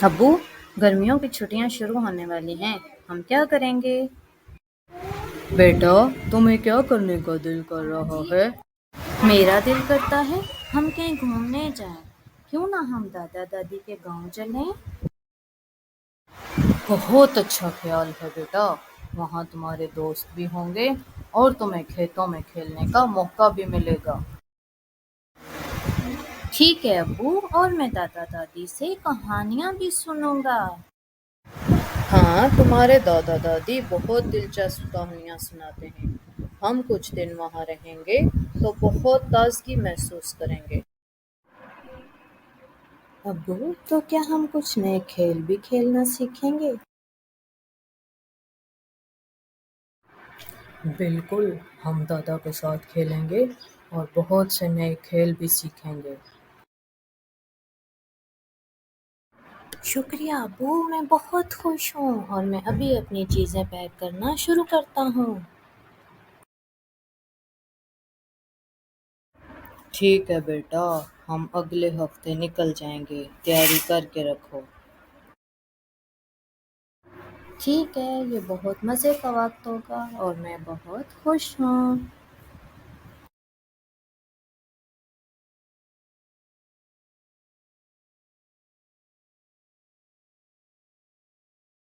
ابو، گرمیوں کی چھٹیاں شروع ہونے والی ہیں، ہم کیا کریں گے؟ بیٹا، تمہیں کیا کرنے کا دل کر رہا ہے؟ میرا دل کرتا ہے ہم کہیں گھومنے جائیں۔ کیوں نہ ہم دادا دادی کے گاؤں چلیں؟ بہت اچھا خیال ہے بیٹا، وہاں تمہارے دوست بھی ہوں گے اور تمہیں کھیتوں میں کھیلنے کا موقع بھی ملے گا۔ ٹھیک ہے ابو، اور میں دادا دادی سے کہانیاں بھی سنوں گا۔ ہاں، تمہارے دادا دادی بہت دلچسپ کہانیاں سناتے ہیں۔ ہم کچھ دن وہاں رہیں گے تو بہت تازگی محسوس کریں گے۔ ابو، تو کیا ہم کچھ نئے کھیل بھی کھیلنا سیکھیں گے؟ بالکل، ہم دادا کے ساتھ کھیلیں گے اور بہت سے نئے کھیل بھی سیکھیں گے۔ شکریہ ابو، میں بہت خوش ہوں اور میں ابھی اپنی چیزیں پیک کرنا شروع کرتا ہوں۔ ٹھیک ہے بیٹا، ہم اگلے ہفتے نکل جائیں گے، تیاری کر کے رکھو۔ ٹھیک ہے، یہ بہت مزے کا وقت ہوگا اور میں بہت خوش ہوں۔